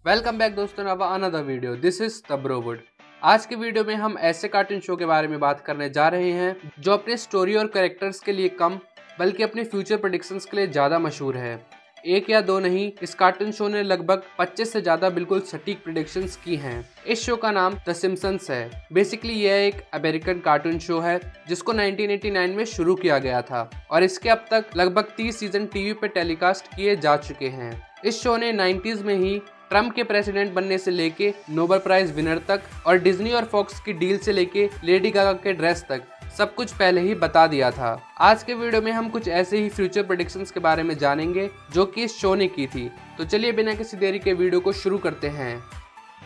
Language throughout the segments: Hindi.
वेलकम बैक दोस्तों, अब another video. This is the Browood. आज के वीडियो में हम ऐसे कार्टून शो के बारे में बात करने जा रहे हैं जो अपने स्टोरी और कैरेक्टर्स के लिए कम बल्कि अपने फ्यूचर प्रेडिक्शंस के लिए ज़्यादा मशहूर है। एक या दो नहीं, इस कार्टून शो ने लगभग 25 से ज़्यादा बिल्कुल सटीक प्रेडिक्शंस की हैं। इस शो का नाम द सिम्पसंस है। बेसिकली यह एक अमेरिकन कार्टून शो है जिसको 1989 में शुरू किया गया था और इसके अब तक लगभग 30 सीजन टीवी पे टेलीकास्ट किए जा चुके हैं। इस शो ने 90s में ही ट्रम्प के प्रेसिडेंट बनने से लेके नोबेल प्राइज विनर तक और डिज्नी और फॉक्स की डील से लेके लेडी गागा के ड्रेस तक सब कुछ पहले ही बता दिया था। आज के वीडियो में हम कुछ ऐसे ही फ्यूचर प्रेडिक्शंस के बारे में जानेंगे जो कि इस शो ने की थी। तो चलिए बिना किसी देरी के वीडियो को शुरू करते हैं।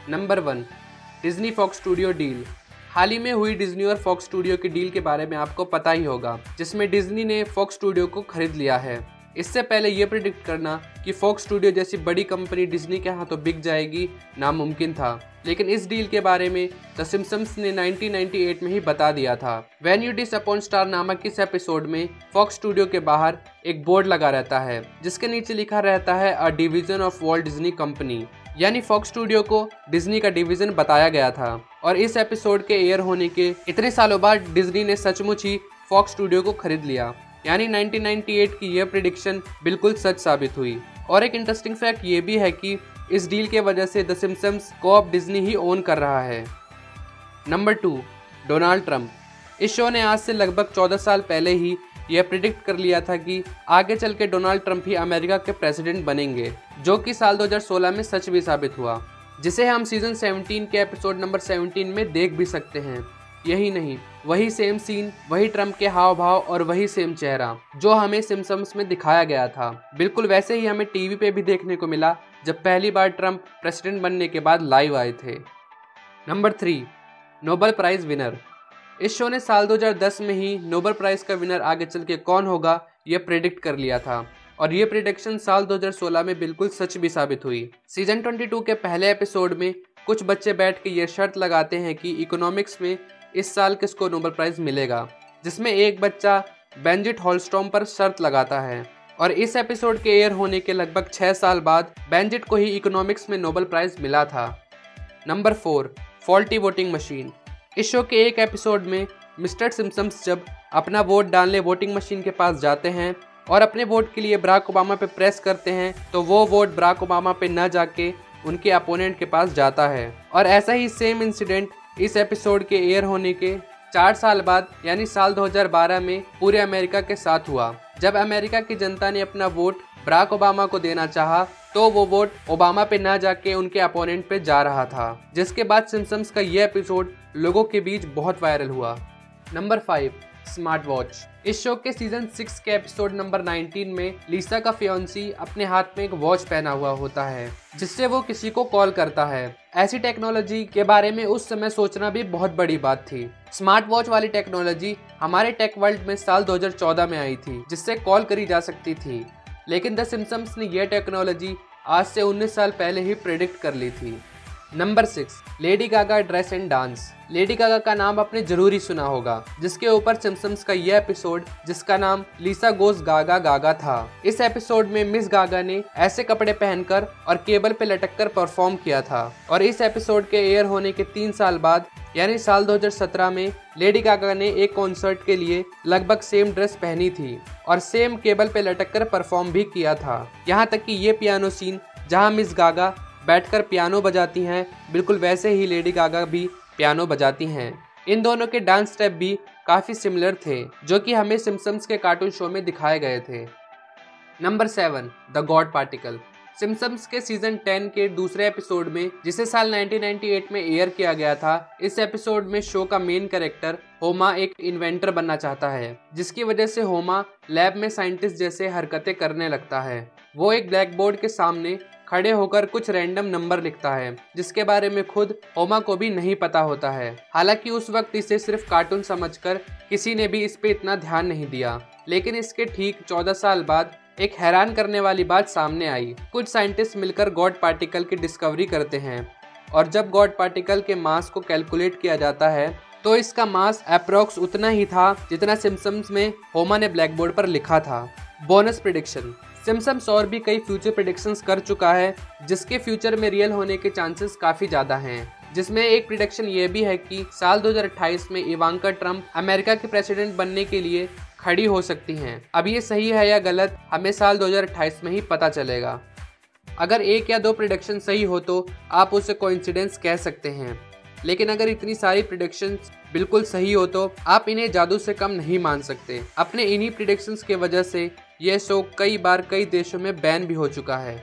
Number 1, Disney Fox studio deal. हाल ही में हुई डिज्नी और फॉक्स स्टूडियो की डील के बारे में आपको पता ही होगा, जिसमें डिज्नी ने फॉक्स स्टूडियो को खरीद लिया है। इससे पहले ये प्रिडिक्ट करना कि फॉक्स स्टूडियो जैसी बड़ी कंपनी डिज्नी के हाथों बिक जाएगी नामुमकिन था, लेकिन इस डील के बारे में द सिम्पसंस ने 1998 में ही बता दिया था। व्हेन यू डिसअपॉइंट स्टार नामक इस एपिसोड में फॉक्स स्टूडियो के बाहर एक बोर्ड लगा रहता है जिसके नीचे लिखा रहता है a division of Walt Disney company, यानी फॉक्स स्टूडियो को डिज्नी का डिवीजन बताया गया था। और इस एपिसोड के एयर होने के इतने सालों बाद डिज्नी ने सचमुच ही फॉक्स स्टूडियो को खरीद लिया, यानी 1998 की यह प्रेडिक्शन बिल्कुल सच साबित हुई। और एक इंटरेस्टिंग फैक्ट ये भी है कि इस डील के वजह से द सिम्पसंस को अब डिज्नी ही ओन कर रहा है। Number 2, Donald Trump. इस शो ने आज से लगभग 14 साल पहले ही यह प्रिडिक्ट कर लिया था कि आगे चल के डोनाल्ड ट्रंप ही अमेरिका के प्रेसिडेंट बनेंगे, जो कि साल 2016 में सच भी साबित हुआ, जिसे हम सीजन 17 के एपिसोड नंबर 17 में देख भी सकते हैं। यही नहीं, वही सेम सीन, वही ट्रंप के हाव भाव और वही सेम चेहरा जो हमें सिम्पसंस में दिखाया गया था, बिल्कुल वैसे ही हमें टीवी पे भी देखने को मिला जब पहली बार ट्रंप प्रेसिडेंट बनने के बाद लाइव आए थे। Number 3, Nobel prize winner. इस शो ने साल 2010 में ही नोबेल प्राइज का विनर आगे चल के कौन होगा यह प्रेडिक्ट कर लिया था और ये प्रेडिक्शन साल 2016 में बिल्कुल सच भी साबित हुई। सीजन 22 के पहले एपिसोड में कुछ बच्चे बैठ के ये शर्त लगाते हैं कि इकोनॉमिक्स में इस साल किसको नोबेल प्राइज मिलेगा, जिसमें एक बच्चा बेंजिट हॉलस्ट्रॉम पर शर्त लगाता है और इस एपिसोड के एयर होने के लगभग 6 साल बाद बेंजिट को ही इकोनॉमिक्स में नोबेल प्राइज मिला था। Number 4, faulty voting machine. इस शो के एक एपिसोड में मिस्टर सिम्पसंस जब अपना वोट डालने वोटिंग मशीन के पास जाते हैं और अपने वोट के लिए बराक ओबामा पे प्रेस करते हैं तो वो वोट बराक ओबामा पे न जाके उनके अपोनेंट के पास जाता है। और ऐसा ही सेम इंसिडेंट इस एपिसोड के एयर होने के 4 साल बाद यानी साल 2012 में पूरे अमेरिका के साथ हुआ, जब अमेरिका की जनता ने अपना वोट बराक ओबामा को देना चाहा तो वो वोट ओबामा पे ना जाके उनके अपोनेंट पे जा रहा था, जिसके बाद सिम्पसंस का ये एपिसोड लोगों के बीच बहुत वायरल हुआ। Number 5, smart watch. इस शो के सीजन 6 के एपिसोड नंबर 19 में लिसा का फियांसी अपने हाथ में एक वॉच पहना हुआ होता है जिससे वो किसी को कॉल करता है। ऐसी टेक्नोलॉजी के बारे में उस समय सोचना भी बहुत बड़ी बात थी। स्मार्ट वॉच वाली टेक्नोलॉजी हमारे टेक वर्ल्ड में साल 2014 में आई थी, जिससे कॉल करी जा सकती थी, लेकिन द सिम्पसंस ने यह टेक्नोलॉजी आज से 19 साल पहले ही प्रेडिक्ट कर ली थी। Number 6, Lady Gaga dress and dance. Lady Gaga का नाम आपने जरूर ही सुना होगा, जिसके ऊपर सिम्पसंस का यह एपिसोड जिसका नाम लिसा गोस गागा गागा था। इस एपिसोड में मिस गागा ने ऐसे कपड़े पहनकर और केबल पे लटककर परफॉर्म किया था और इस एपिसोड के एयर होने के 3 साल बाद यानी साल 2017 में लेडी गागा ने एक कॉन्सर्ट के लिए लगभग सेम ड्रेस पहनी थी और सेम केबल पे लटककर परफॉर्म भी किया था। यहाँ तक कि ये पियानो सीन जहाँ मिस गागा बैठकर पियानो बजाती हैं, बिल्कुल वैसे ही लेडी गागा भी पियानो बजाती हैं। इन दोनों के डांस स्टेप भी काफ़ी सिमिलर थे जो कि हमें सिम्पसंस के कार्टून शो में दिखाए गए थे। Number 7, the God particle. Simpsons के सीजन 10 के दूसरे एपिसोड में, जिसे साल 1998 में एयर किया गया था, इस एपिसोड में शो का मेन कैरेक्टर होमा एक इन्वेंटर बनना चाहता है, जिसकी वजह से होमा लैब में साइंटिस्ट जैसे हरकतें करने लगता है। वो एक ब्लैक बोर्ड के सामने खड़े होकर कुछ रैंडम नंबर लिखता है जिसके बारे में खुद होमा को भी नहीं पता होता है। हालांकि उस वक्त इसे सिर्फ कार्टून समझकर किसी ने भी इस पे इतना ध्यान नहीं दिया, लेकिन इसके ठीक 14 साल बाद एक हैरान करने वाली बात सामने आई। कुछ साइंटिस्ट मिलकर गॉड पार्टिकल की डिस्कवरी करते हैं और जब गॉड पार्टिकल के मास को कैलकुलेट किया जाता है तो इसका मास अप्रोक्स उतना ही था जितना सिम्पसंस में होमा ने ब्लैक बोर्ड पर लिखा था। बोनस प्रेडिक्शन, सिम्पसन्स और भी कई फ्यूचर प्रेडिक्शंस कर चुका है जिसके फ्यूचर में रियल होने के चांसेस काफी ज्यादा हैं, जिसमें एक प्रिडिक्शन ये भी है कि साल 2028 में इवांका ट्रम्प अमेरिका के प्रेसिडेंट बनने के लिए खड़ी हो सकती हैं। अब ये सही है या गलत हमें साल 2028 में ही पता चलेगा। अगर एक या दो प्रिडिक्शन सही हो तो आप उसे कोइंसिडेंस कह सकते हैं, लेकिन अगर इतनी सारी प्रिडिक्शंस बिल्कुल सही हो तो आप इन्हें जादू से कम नहीं मान सकते। अपने इन्हीं प्रिडिक्शंस के वजह से यह शो कई बार कई देशों में बैन भी हो चुका है।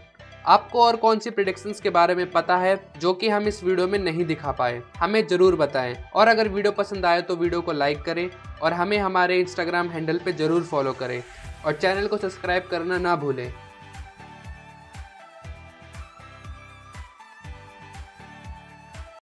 आपको और कौन सी प्रेडिक्शंस के बारे में पता है जो कि हम इस वीडियो में नहीं दिखा पाए, हमें जरूर बताएं। और अगर वीडियो पसंद आए तो वीडियो को लाइक करें और हमें हमारे इंस्टाग्राम हैंडल पे जरूर फॉलो करें और चैनल को सब्सक्राइब करना ना भूलें।